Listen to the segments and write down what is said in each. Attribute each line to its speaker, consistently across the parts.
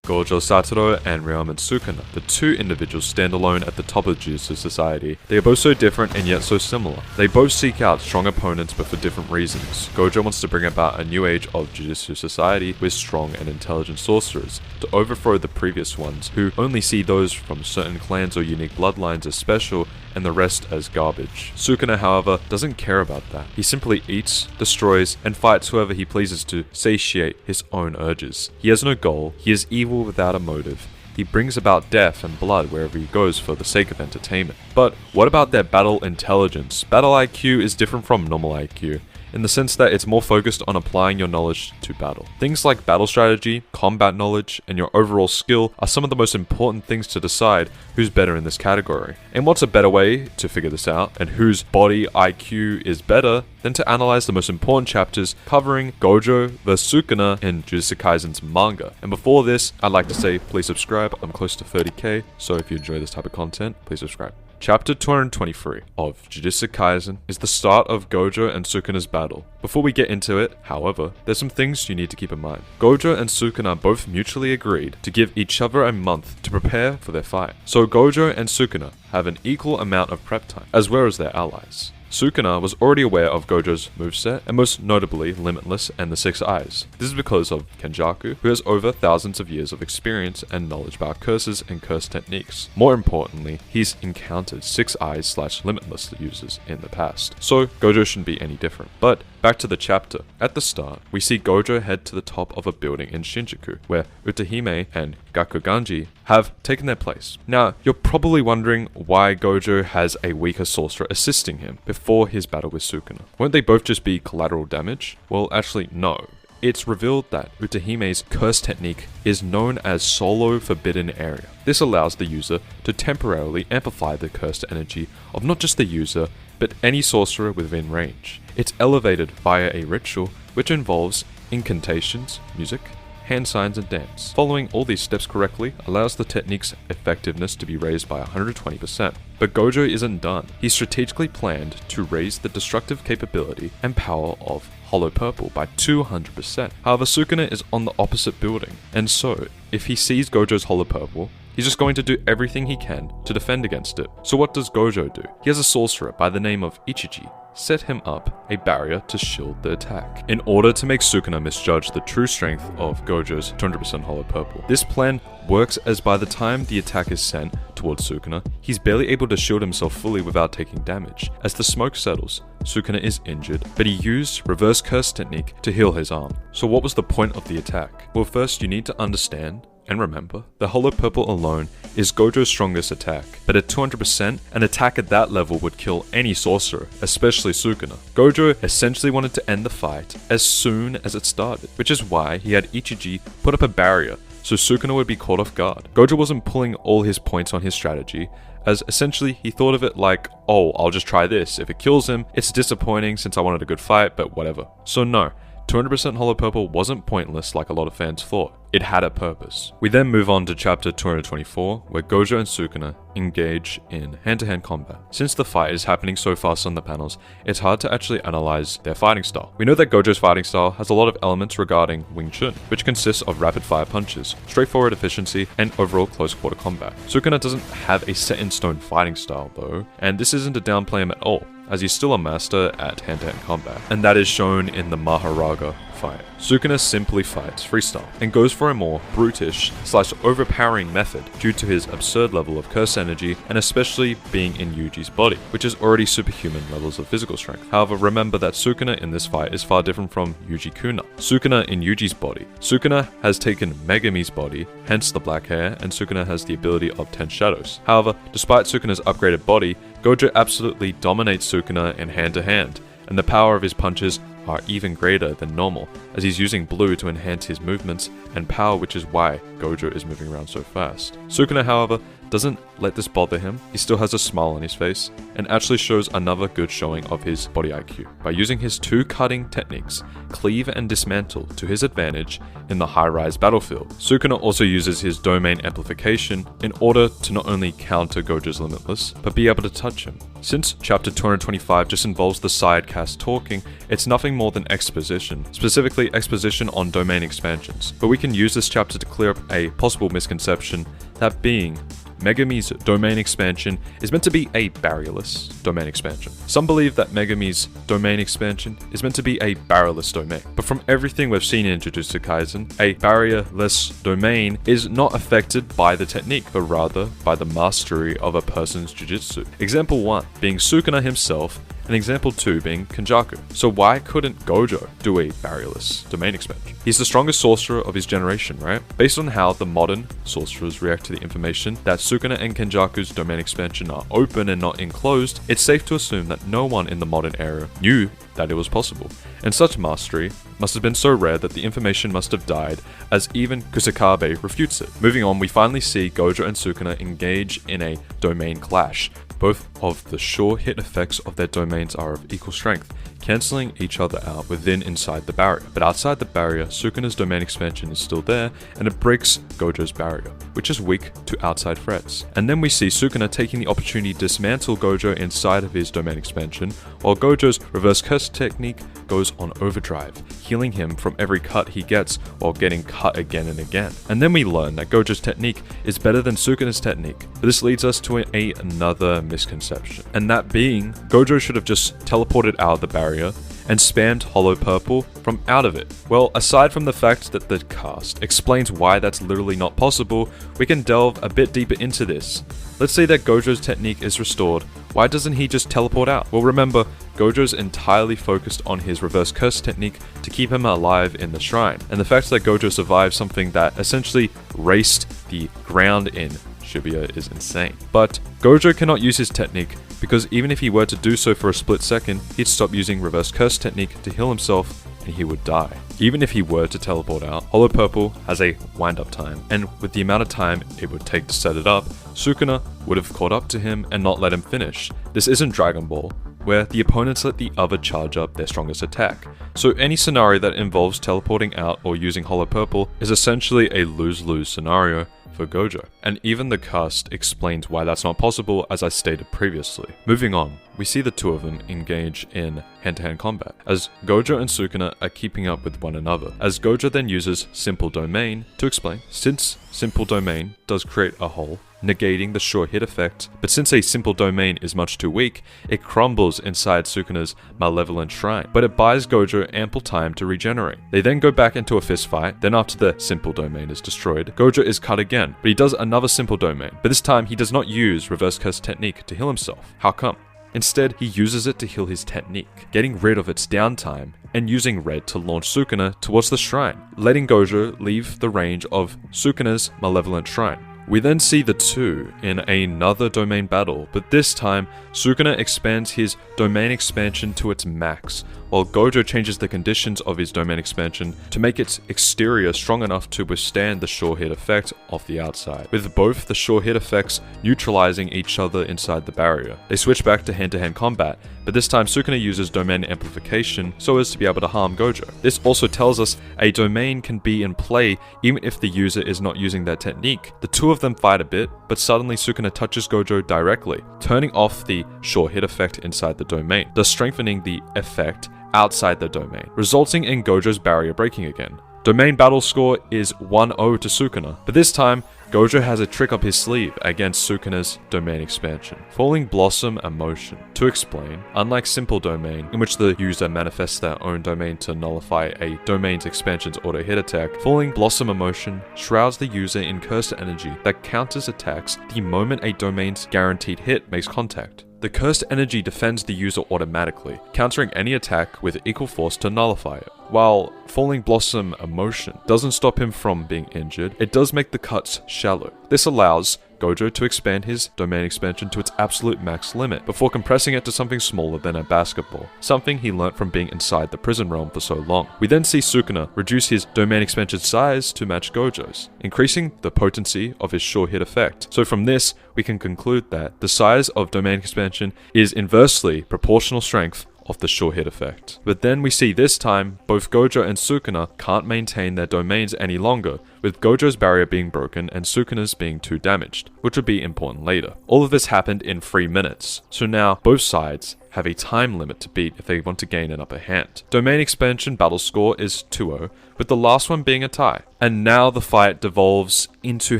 Speaker 1: Gojo Satoru and Ryomen Sukuna. The two individuals stand alone at the top of Jujutsu Society. They are both so different and yet so similar. They both seek out strong opponents but for different reasons. Gojo wants to bring about a new age of Jujutsu Society with strong and intelligent sorcerers to overthrow the previous ones who only see those from certain clans or unique bloodlines as special and the rest as garbage. Sukuna, however, doesn't care about that. He simply eats, destroys, and fights whoever he pleases to satiate his own urges. He has no goal, he is evil without a motive. He brings about death and blood wherever he goes for the sake of entertainment. But what about their battle intelligence? Battle IQ is different from normal IQ, in the sense that it's more focused on applying your knowledge to battle. Things like battle strategy, combat knowledge, and your overall skill are some of the most important things to decide who's better in this category. And what's a better way to figure this out, and whose body IQ is better, than to analyze the most important chapters covering Gojo vs Sukuna in Jujutsu Kaisen's manga. And before this, I'd like to say please subscribe. I'm close to 30k, so if you enjoy this type of content, please subscribe. Chapter 223 of Jujutsu Kaisen is the start of Gojo and Sukuna's battle. Before we get into it, however, there's some things you need to keep in mind. Gojo and Sukuna both mutually agreed to give each other a month to prepare for their fight. So Gojo and Sukuna have an equal amount of prep time, as well as their allies. Sukuna was already aware of Gojo's moveset, and most notably Limitless and the Six Eyes. This is because of Kenjaku, who has over thousands of years of experience and knowledge about curses and curse techniques. More importantly, he's encountered Six Eyes / Limitless users in the past, so Gojo shouldn't be any different. But back to the chapter. At the start, we see Gojo head to the top of a building in Shinjuku, where Utahime and Gakuganji have taken their place. Now, you're probably wondering why Gojo has a weaker sorcerer assisting him before his battle with Sukuna. Won't they both just be collateral damage? Well, actually, no. It's revealed that Utahime's curse technique is known as Solo Forbidden Area. This allows the user to temporarily amplify the cursed energy of not just the user, but any sorcerer within range. It's elevated via a ritual which involves incantations, music, hand signs, and dance. Following all these steps correctly allows the technique's effectiveness to be raised by 120%. But Gojo isn't done. He strategically planned to raise the destructive capability and power of Hollow Purple by 200%. However, Sukuna is on the opposite building, and so, if he sees Gojo's Hollow Purple, he's just going to do everything he can to defend against it. So what does Gojo do? He has a sorcerer by the name of Ichiji set him up a barrier to shield the attack, in order to make Sukuna misjudge the true strength of Gojo's 200% Hollow Purple. This plan works as by the time the attack is sent towards Sukuna, he's barely able to shield himself fully without taking damage. As the smoke settles, Sukuna is injured, but he used reverse curse technique to heal his arm. So what was the point of the attack? Well, first you need to understand and remember, the Hollow Purple alone is Gojo's strongest attack, but at 200%, an attack at that level would kill any sorcerer, especially Sukuna. Gojo essentially wanted to end the fight as soon as it started, which is why he had Ichiji put up a barrier so Sukuna would be caught off guard. Gojo wasn't pulling all his points on his strategy, as essentially he thought of it like, oh, I'll just try this. If it kills him, it's disappointing since I wanted a good fight, but whatever. So no, 200% Hollow Purple wasn't pointless like a lot of fans thought. It had a purpose. We then move on to chapter 224, where Gojo and Sukuna engage in hand-to-hand combat. Since the fight is happening so fast on the panels, it's hard to actually analyze their fighting style. We know that Gojo's fighting style has a lot of elements regarding Wing Chun, which consists of rapid-fire punches, straightforward efficiency, and overall close-quarter combat. Sukuna doesn't have a set-in-stone fighting style though, and this isn't to downplay him at all, as he's still a master at hand-to-hand combat, and that is shown in the Maharaga fight. Sukuna simply fights freestyle, and goes for a more brutish / overpowering method due to his absurd level of curse energy, and especially being in Yuji's body, which is already superhuman levels of physical strength. However, remember that Sukuna in this fight is far different from Yuji Kuna. Sukuna in Yuji's body. Sukuna has taken Megumi's body, hence the black hair, and Sukuna has the ability of 10 shadows. However, despite Sukuna's upgraded body, Gojo absolutely dominates Sukuna in hand-to-hand, and the power of his punches are even greater than normal, as he's using blue to enhance his movements and power, which is why Gojo is moving around so fast. Sukuna, however, doesn't let this bother him. He still has a smile on his face and actually shows another good showing of his body IQ by using his 2 cutting techniques, cleave and dismantle, to his advantage in the high-rise battlefield. Sukuna also uses his domain amplification in order to not only counter Gojo's limitless, but be able to touch him. Since chapter 225 just involves the side cast talking, it's nothing more than exposition, specifically exposition on domain expansions. But we can use this chapter to clear up a possible misconception, that being Megumi's domain expansion is meant to be a barrierless domain expansion. Some believe that Megumi's domain expansion is meant to be a barrierless domain, but from everything we've seen in Jujutsu Kaisen, a barrierless domain is not affected by the technique, but rather by the mastery of a person's jujutsu. Example 1 being Sukuna himself, and example 2 being Kenjaku. So why couldn't Gojo do a barrierless domain expansion? He's the strongest sorcerer of his generation, right? Based on how the modern sorcerers react to the information that Sukuna and Kenjaku's domain expansion are open and not enclosed, it's safe to assume that no one in the modern era knew that it was possible. And such mastery must have been so rare that the information must have died, as even Kusakabe refutes it. Moving on, we finally see Gojo and Sukuna engage in a domain clash. Both of the sure hit effects of their domains are of equal strength, cancelling each other out within inside the barrier. But outside the barrier, Sukuna's domain expansion is still there, and it breaks Gojo's barrier, which is weak to outside threats. And then we see Sukuna taking the opportunity to dismantle Gojo inside of his domain expansion, while Gojo's reverse curse technique goes on overdrive, healing him from every cut he gets while getting cut again and again. And then we learn that Gojo's technique is better than Sukuna's technique, but this leads us to another misconception, and that being Gojo should have just teleported out of the barrier and spammed Hollow Purple from out of it. Well, aside from the fact that the cast explains why that's literally not possible, we can delve a bit deeper into this. Let's say that Gojo's technique is restored, why doesn't he just teleport out? Well, remember, Gojo's entirely focused on his reverse curse technique to keep him alive in the shrine, and the fact that Gojo survived something that essentially raced the ground in Shibuya is insane. But Gojo cannot use his technique because even if he were to do so for a split second, he'd stop using reverse curse technique to heal himself and he would die. Even if he were to teleport out, Hollow Purple has a wind-up time, and with the amount of time it would take to set it up, Sukuna would have caught up to him and not let him finish. This isn't Dragon Ball, where the opponents let the other charge up their strongest attack. So any scenario that involves teleporting out or using Hollow Purple is essentially a lose-lose scenario for Gojo. And even the cast explains why that's not possible, as I stated previously. Moving on, we see the two of them engage in hand-to-hand combat, as Gojo and Sukuna are keeping up with one another, as Gojo then uses Simple Domain to explain. Since Simple Domain does create a hole, negating the sure hit effect, but since a simple domain is much too weak, it crumbles inside Sukuna's malevolent shrine, but it buys Gojo ample time to regenerate. They then go back into a fist fight, then after the simple domain is destroyed, Gojo is cut again, but he does another simple domain, but this time he does not use reverse curse technique to heal himself. How come? Instead, he uses it to heal his technique, getting rid of its downtime, and using red to launch Sukuna towards the shrine, letting Gojo leave the range of Sukuna's malevolent shrine. We then see the two in another domain battle, but this time, Sukuna expands his domain expansion to its max, while Gojo changes the conditions of his domain expansion to make its exterior strong enough to withstand the sure hit effect of the outside, with both the sure hit effects neutralizing each other inside the barrier. They switch back to hand-to-hand combat, but this time Sukuna uses domain amplification so as to be able to harm Gojo. This also tells us a domain can be in play even if the user is not using that technique. The two of them fight a bit, but suddenly Sukuna touches Gojo directly, turning off the sure hit effect inside the domain, thus strengthening the effect outside the domain, resulting in Gojo's barrier breaking again. Domain battle score is 1-0 to Sukuna, but this time, Gojo has a trick up his sleeve against Sukuna's domain expansion, Falling Blossom Emotion. To explain, unlike Simple Domain, in which the user manifests their own domain to nullify a domain's expansion's auto hit attack, Falling Blossom Emotion shrouds the user in cursed energy that counters attacks the moment a domain's guaranteed hit makes contact. The cursed energy defends the user automatically, countering any attack with equal force to nullify it. While Falling Blossom Emotion doesn't stop him from being injured, it does make the cuts shallow. This allows Gojo to expand his domain expansion to its absolute max limit, before compressing it to something smaller than a basketball, something he learnt from being inside the prison realm for so long. We then see Sukuna reduce his domain expansion size to match Gojo's, increasing the potency of his sure hit effect. So from this, we can conclude that the size of domain expansion is inversely proportional strength of the sure hit effect. But then we see this time, both Gojo and Sukuna can't maintain their domains any longer, with Gojo's barrier being broken and Sukuna's being too damaged, which would be important later. All of this happened in 3 minutes, so now both sides have a time limit to beat if they want to gain an upper hand. Domain expansion battle score is 2-0, with the last one being a tie. And now the fight devolves into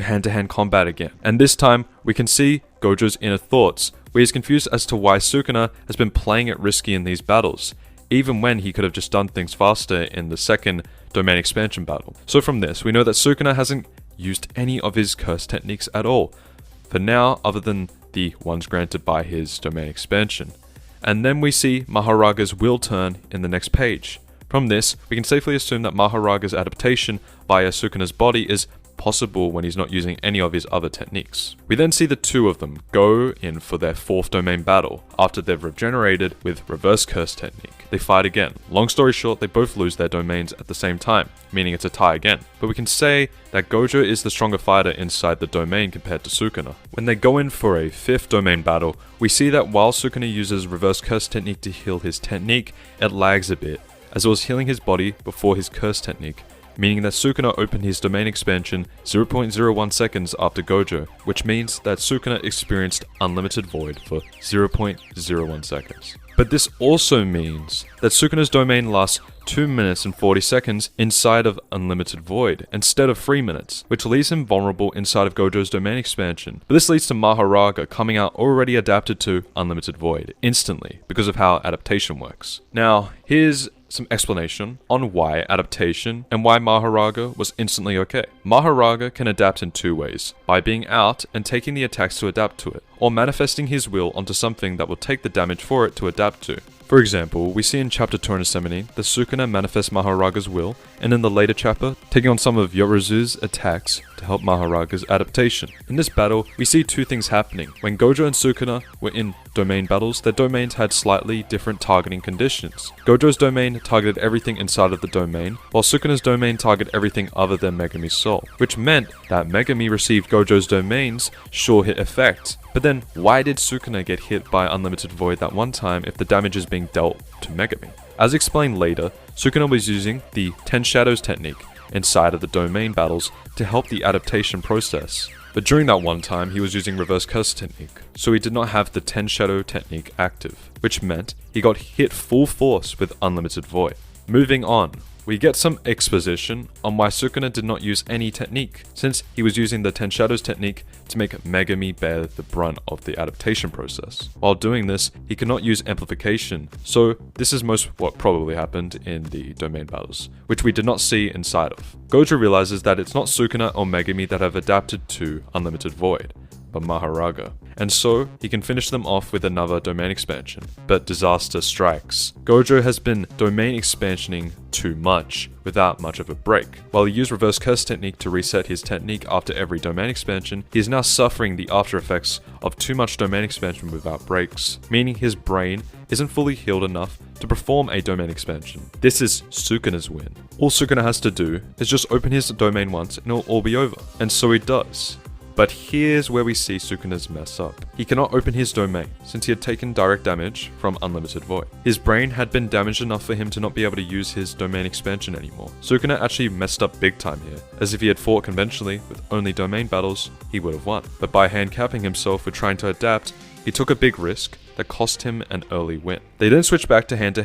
Speaker 1: hand-to-hand combat again, and this time we can see Gojo's inner thoughts, where he's confused as to why Sukuna has been playing it risky in these battles, even when he could have just done things faster in the second domain expansion battle. So from this, we know that Sukuna hasn't used any of his curse techniques at all, for now, other than the ones granted by his domain expansion. And then we see Maharaga's will turn in the next page. From this, we can safely assume that Maharaga's adaptation via Sukuna's body is possible when he's not using any of his other techniques. We then see the two of them go in for their 4th domain battle. After they've regenerated with reverse curse technique, they fight again. Long story short, they both lose their domains at the same time, meaning it's a tie again. But we can say that Gojo is the stronger fighter inside the domain compared to Sukuna. When they go in for a 5th domain battle, we see that while Sukuna uses reverse curse technique to heal his technique, it lags a bit, as it was healing his body before his curse technique, meaning that Sukuna opened his domain expansion 0.01 seconds after Gojo, which means that Sukuna experienced unlimited void for 0.01 seconds. But this also means that Sukuna's domain lasts 2 minutes and 40 seconds inside of unlimited void, instead of 3 minutes, which leaves him vulnerable inside of Gojo's domain expansion. But this leads to Maharaga coming out already adapted to unlimited void instantly, because of how adaptation works. Now, here's some explanation on why adaptation and why Maharaga was instantly okay. Maharaga can adapt in 2 ways, by being out and taking the attacks to adapt to it, or manifesting his will onto something that will take the damage for it to adapt to. For example, we see in chapter 270 that Sukuna manifests Maharaga's will, and in the later chapter, taking on some of Yorozu's attacks to help Maharaga's adaptation. In this battle, we see 2 things happening. When Gojo and Sukuna were in domain battles, their domains had slightly different targeting conditions. Gojo's domain targeted everything inside of the domain, while Sukuna's domain targeted everything other than Megumi's soul, which meant that Megumi received Gojo's domain's sure hit effect. But then, why did Sukuna get hit by Unlimited Void that one time if the damage is being dealt to Megumi? As explained later, Sukuna was using the 10 Shadows technique inside of the domain battles to help the adaptation process. But during that one time, he was using Reverse Curse technique, so he did not have the 10 Shadow technique active, which meant he got hit full force with Unlimited Void. Moving on, we get some exposition on why Sukuna did not use any technique, since he was using the 10 Shadows technique to make Megumi bear the brunt of the adaptation process. While doing this, he could not use amplification, so this is most what probably happened in the domain battles, which we did not see inside of. Gojo realizes that it's not Sukuna or Megumi that have adapted to Unlimited Void, but Maharaga, and so he can finish them off with another domain expansion. But disaster strikes. Gojo has been domain expansioning too much, without much of a break. While he used Reverse Curse technique to reset his technique after every domain expansion, he is now suffering the after effects of too much domain expansion without breaks, meaning his brain isn't fully healed enough to perform a domain expansion. This is Sukuna's win. All Sukuna has to do is just open his domain once and it'll all be over, and so he does. But here's where we see Sukuna's mess up. He cannot open his domain, since he had taken direct damage from Unlimited Void. His brain had been damaged enough for him to not be able to use his domain expansion anymore. Sukuna actually messed up big time here, as if he had fought conventionally with only domain battles, he would have won. But by handicapping himself with trying to adapt, he took a big risk that cost him an early win. They then switch back to hand,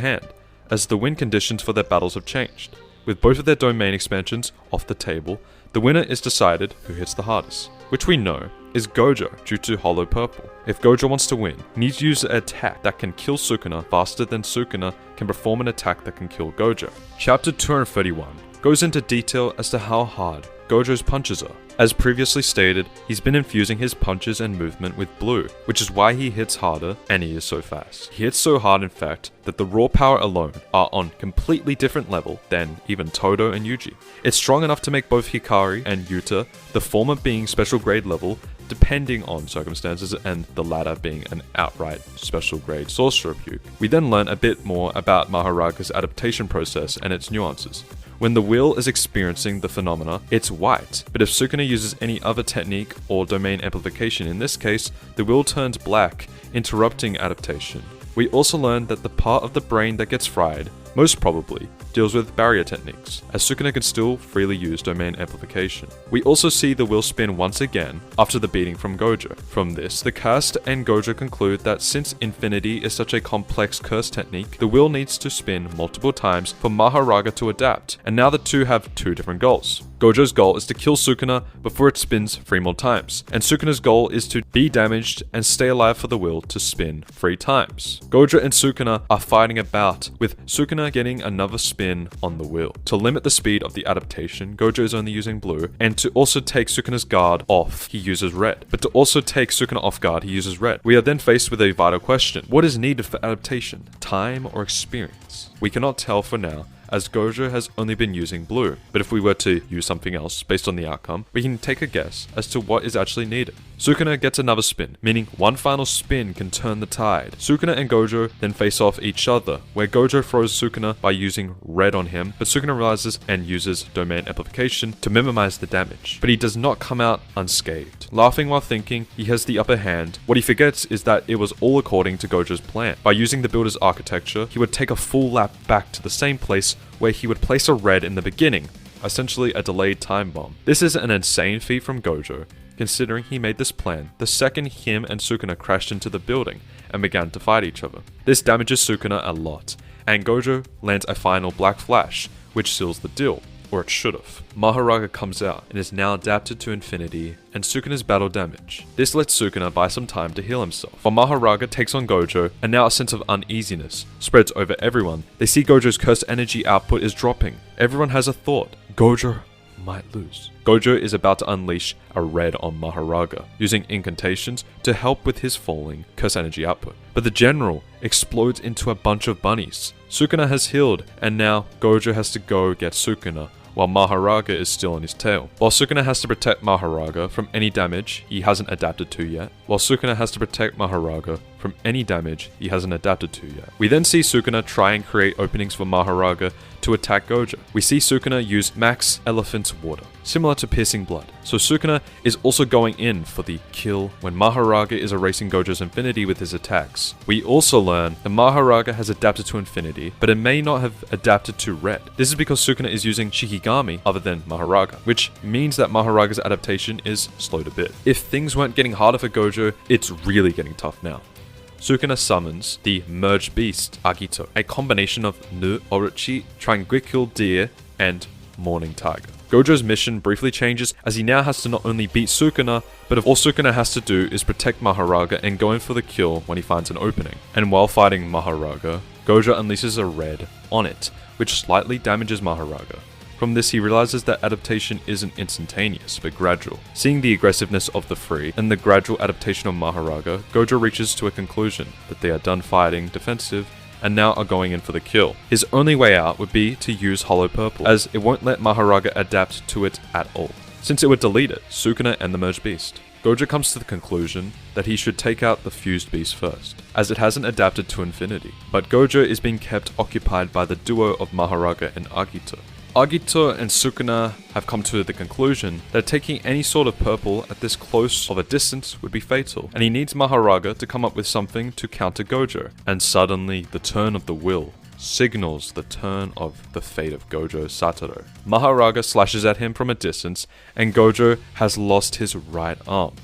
Speaker 1: as the win conditions for their battles have changed. With both of their domain expansions off the table, the winner is decided who hits the hardest, which we know is Gojo due to Hollow Purple. If Gojo wants to win, he needs to use an attack that can kill Sukuna faster than Sukuna can perform an attack that can kill Gojo. Chapter 231 goes into detail as to how hard Gojo's punches are. As previously stated, he's been infusing his punches and movement with blue, which is why he hits harder and he is so fast. He hits so hard in fact that the raw power alone are on completely different level than even Todo and Yuji. It's strong enough to make both Hikari and Yuta, the former being special grade level, depending on circumstances, and the latter being an outright special grade sorcerer puke. We then learn a bit more about Maharaga's adaptation process and its nuances. When the wheel is experiencing the phenomena, it's white, but if Sukuna uses any other technique or domain amplification, in this case, the wheel turns black, interrupting adaptation. We also learn that the part of the brain that gets fried, most probably, deals with barrier techniques, as Sukuna can still freely use domain amplification. We also see the wheel spin once again after the beating from Gojo. From this, the cast and Gojo conclude that since infinity is such a complex curse technique, the wheel needs to spin multiple times for Maharaga to adapt, and now the two have two different goals. Gojo's goal is to kill Sukuna before it spins 3 more times, and Sukuna's goal is to be damaged and stay alive for the wheel to spin 3 times. Gojo and Sukuna are fighting about, with Sukuna getting another spin on the wheel. To limit the speed of the adaptation, Gojo is only using blue, and to also take Sukuna's guard off, he uses red. But to also take Sukuna off guard, he uses red. We are then faced with a vital question. What is needed for adaptation? Time or experience? We cannot tell for now, as Gojo has only been using blue, but if we were to use something else based on the outcome, we can take a guess as to what is actually needed. Sukuna gets another spin, meaning one final spin can turn the tide. Sukuna and Gojo then face off each other, where Gojo throws Sukuna by using red on him, but Sukuna realizes and uses domain amplification to minimize the damage. But he does not come out unscathed. Laughing while thinking he has the upper hand, what he forgets is that it was all according to Gojo's plan. By using the builder's architecture, he would take a full lap back to the same place where he would place a red in the beginning, essentially a delayed time bomb. This is an insane feat from Gojo, considering he made this plan the second him and Sukuna crashed into the building and began to fight each other. This damages Sukuna a lot, and Gojo lands a final black flash, which seals the deal, or it should've. Maharaga comes out and is now adapted to infinity and Sukuna's battle damage. This lets Sukuna buy some time to heal himself. While Maharaga takes on Gojo, and now a sense of uneasiness spreads over everyone, they see Gojo's cursed energy output is dropping. Everyone has a thought. Gojo might lose. Gojo is about to unleash a red on Maharaga, using incantations to help with his falling curse energy output. But the general explodes into a bunch of bunnies. Sukuna has healed, and now Gojo has to go get Sukuna, while Maharaga is still on his tail. While Sukuna has to protect Maharaga from any damage he hasn't adapted to yet. We then see Sukuna try and create openings for Maharaga to attack Gojo. We see Sukuna use Max Elephant's Water, similar to piercing blood. So Sukuna is also going in for the kill when Maharaga is erasing Gojo's infinity with his attacks. We also learn that Maharaga has adapted to infinity, but it may not have adapted to red. This is because Sukuna is using Shikigami other than Maharaga, which means that Maharaga's adaptation is slowed a bit. If things weren't getting harder for Gojo, it's really getting tough now. Sukuna summons the Merged Beast, Agito, a combination of Nu Orochi, Tranquil Deer, and Morning Tiger. Gojo's mission briefly changes as he now has to not only beat Sukuna, but all Sukuna has to do is protect Maharaga and go in for the kill when he finds an opening. And while fighting Maharaga, Gojo unleashes a red on it, which slightly damages Maharaga. From this, he realizes that adaptation isn't instantaneous, but gradual. Seeing the aggressiveness of the Free and the gradual adaptation of Maharaga, Gojo reaches to a conclusion that they are done fighting defensive and now are going in for the kill. His only way out would be to use Hollow Purple, as it won't let Maharaga adapt to it at all, since it would delete it, Sukuna and the Merged Beast. Gojo comes to the conclusion that he should take out the Fused Beast first, as it hasn't adapted to infinity. But Gojo is being kept occupied by the duo of Maharaga and Agito. Agito and Sukuna have come to the conclusion that taking any sort of purple at this close of a distance would be fatal, and he needs Maharaga to come up with something to counter Gojo. And suddenly, the turn of the will signals the turn of the fate of Gojo Satoru. Maharaga slashes at him from a distance, and Gojo has lost his right arm.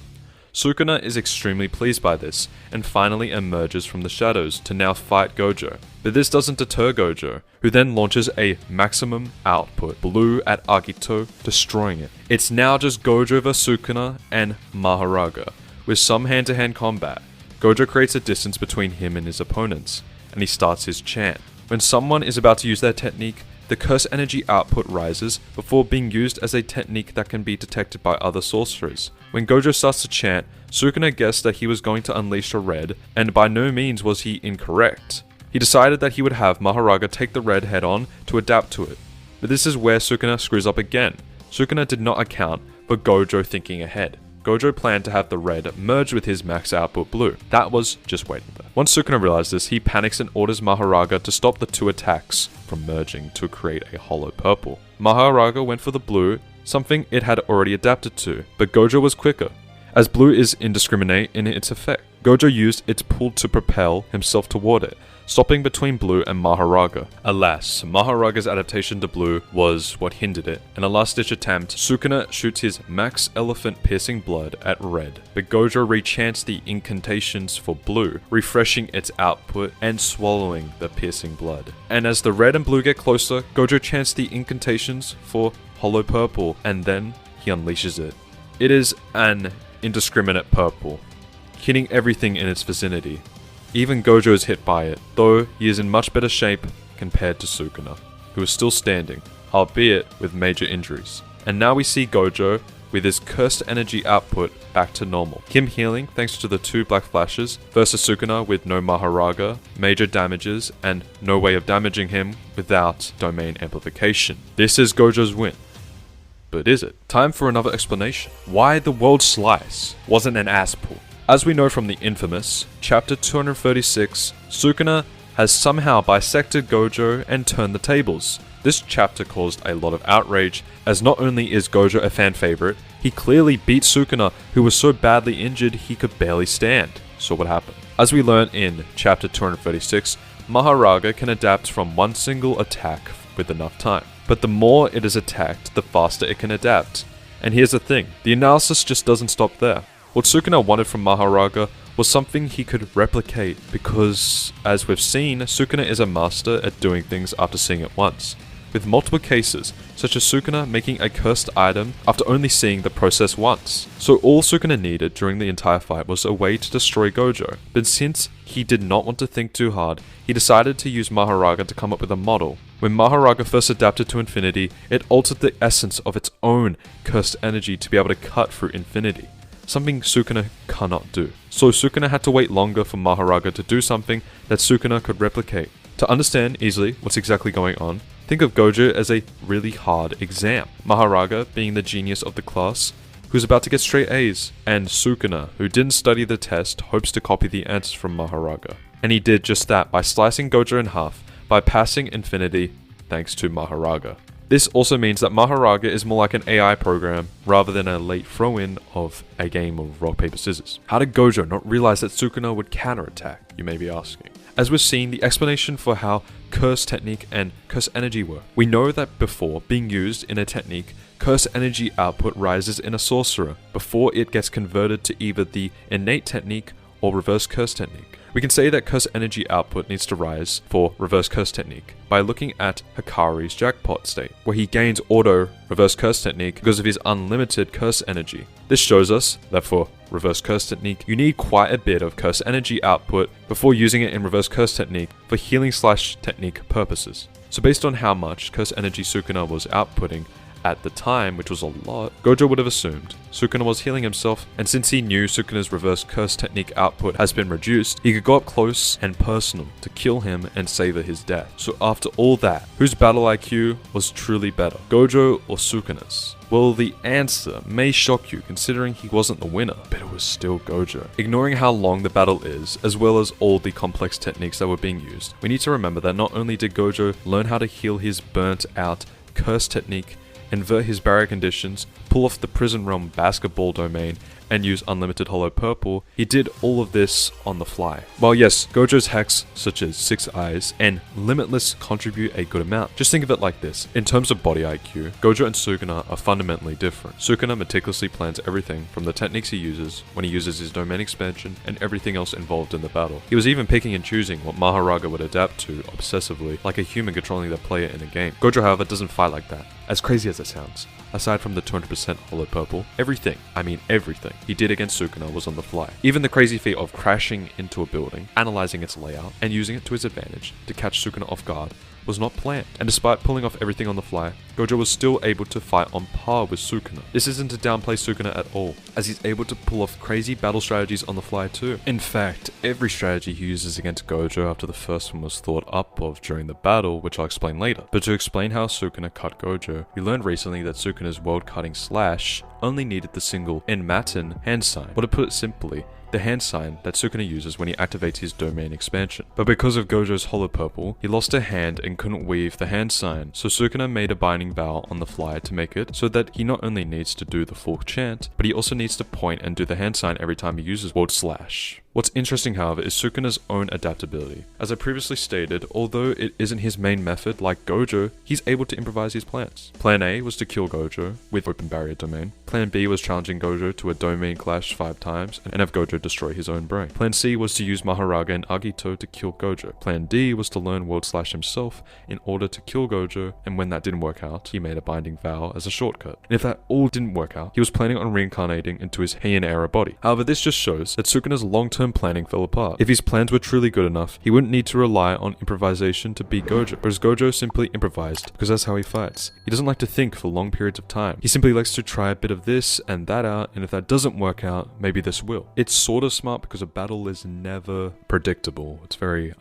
Speaker 1: Sukuna is extremely pleased by this, and finally emerges from the shadows to now fight Gojo. But this doesn't deter Gojo, who then launches a maximum output blue at Agito, destroying it. It's now just Gojo vs Sukuna and Maharaga. With some hand-to-hand combat, Gojo creates a distance between him and his opponents, and he starts his chant. When someone is about to use their technique, the curse energy output rises before being used as a technique that can be detected by other sorcerers. When Gojo starts to chant, Sukuna guessed that he was going to unleash a red, and by no means was he incorrect. He decided that he would have Maharaga take the red head on to adapt to it. But this is where Sukuna screws up again. Sukuna did not account for Gojo thinking ahead. Gojo planned to have the red merge with his max output blue. That was just waiting there. Once Sukuna realizes this, he panics and orders Maharaga to stop the two attacks from merging to create a hollow purple. Maharaga went for the blue, something it had already adapted to, but Gojo was quicker, as blue is indiscriminate in its effect. Gojo used its pull to propel himself toward it, stopping between blue and Maharaga. Alas, Maharaga's adaptation to blue was what hindered it. In a last-ditch attempt, Sukuna shoots his max elephant piercing blood at red, but Gojo rechants the incantations for blue, refreshing its output and swallowing the piercing blood. And as the red and blue get closer, Gojo chants the incantations for hollow purple, and then he unleashes it. It is an indiscriminate purple, hitting everything in its vicinity. Even Gojo is hit by it, though he is in much better shape compared to Sukuna, who is still standing, albeit with major injuries. And now we see Gojo with his cursed energy output back to normal. Him healing thanks to the two black flashes versus Sukuna with no Maharaga, major damages, and no way of damaging him without domain amplification. This is Gojo's win. But is it? Time for another explanation. Why the world slice wasn't an ass pull. As we know from the infamous chapter 236, Sukuna has somehow bisected Gojo and turned the tables. This chapter caused a lot of outrage, as not only is Gojo a fan favorite, he clearly beat Sukuna, who was so badly injured he could barely stand. So what happened? As we learn in chapter 236, Maharaga can adapt from one single attack with enough time. But the more it is attacked, the faster it can adapt. And here's the thing, the analysis just doesn't stop there. What Sukuna wanted from Maharaga was something he could replicate, because, as we've seen, Sukuna is a master at doing things after seeing it once, with multiple cases, such as Sukuna making a cursed item after only seeing the process once. So all Sukuna needed during the entire fight was a way to destroy Gojo, but since he did not want to think too hard, he decided to use Maharaga to come up with a model. When Maharaga first adapted to infinity, it altered the essence of its own cursed energy to be able to cut through infinity, something Sukuna cannot do. So Sukuna had to wait longer for Maharaga to do something that Sukuna could replicate. To understand easily what's exactly going on, think of Gojo as a really hard exam, Maharaga being the genius of the class, who's about to get straight A's, and Sukuna, who didn't study the test, hopes to copy the answers from Maharaga. And he did just that by slicing Gojo in half, bypassing infinity thanks to Maharaga. This also means that Maharaga is more like an AI program rather than a late throw-in of a game of rock, paper, scissors. How did Gojo not realize that Sukuna would counterattack, you may be asking? As we've seen, the explanation for how curse technique and curse energy work. We know that before being used in a technique, curse energy output rises in a sorcerer before it gets converted to either the innate technique or reverse curse technique. We can say that curse energy output needs to rise for reverse curse technique by looking at Hikari's jackpot state, where he gains auto reverse curse technique because of his unlimited curse energy. This shows us that for reverse curse technique, you need quite a bit of curse energy output before using it in reverse curse technique for healing / technique purposes. So based on how much curse energy Sukuna was outputting at the time, which was a lot, Gojo would have assumed Sukuna was healing himself, and since he knew Sukuna's reverse curse technique output has been reduced, he could go up close and personal to kill him and savor his death. So after all that, whose battle IQ was truly better, Gojo or Sukuna's? Well, the answer may shock you considering he wasn't the winner, but it was still Gojo. Ignoring how long the battle is, as well as all the complex techniques that were being used, we need to remember that not only did Gojo learn how to heal his burnt out curse technique, invert his barrier conditions, pull off the prison realm basketball domain, and use unlimited hollow purple, he did all of this on the fly. While yes, Gojo's hacks such as 6 eyes and limitless contribute a good amount. Just think of it like this. In terms of body IQ, Gojo and Sukuna are fundamentally different. Sukuna meticulously plans everything from the techniques he uses when he uses his domain expansion and everything else involved in the battle. He was even picking and choosing what Maharaga would adapt to obsessively, like a human controlling the player in a game. Gojo, however, doesn't fight like that. As crazy as it sounds, aside from the 200% hollow purple, everything he did against Sukuna was on the fly. Even the crazy feat of crashing into a building, analyzing its layout, and using it to his advantage to catch Sukuna off guard was not planned, and despite pulling off everything on the fly, Gojo was still able to fight on par with Sukuna. This isn't to downplay Sukuna at all, as he's able to pull off crazy battle strategies on the fly too. In fact, every strategy he uses against Gojo after the first one was thought up of during the battle, which I'll explain later. But to explain how Sukuna cut Gojo, we learned recently that Sukuna's world-cutting slash only needed the single Enmaten hand sign, or to put it simply, the hand sign that Sukuna uses when he activates his domain expansion. But because of Gojo's hollow purple, he lost a hand and couldn't weave the hand sign, so Sukuna made a binding vow on the fly to make it so that he not only needs to do the full chant, but he also needs to point and do the hand sign every time he uses world slash. What's interesting, however, is Sukuna's own adaptability. As I previously stated, although it isn't his main method like Gojo, he's able to improvise his plans. Plan A was to kill Gojo with open barrier domain. Plan B was challenging Gojo to a domain clash 5 times and have Gojo destroy his own brain. Plan C was to use Maharaga and Agito to kill Gojo. Plan D was to learn world slash himself in order to kill Gojo, and when that didn't work out, he made a binding vow as a shortcut. And if that all didn't work out, he was planning on reincarnating into his Heian era body. However, this just shows that Sukuna's long-term planning fell apart. If his plans were truly good enough, he wouldn't need to rely on improvisation to beat Gojo, whereas Gojo simply improvised because that's how he fights. He doesn't like to think for long periods of time. He simply likes to try a bit of this and that out, and if that doesn't work out, maybe this will. It's sort of smart because a battle is never predictable. It's very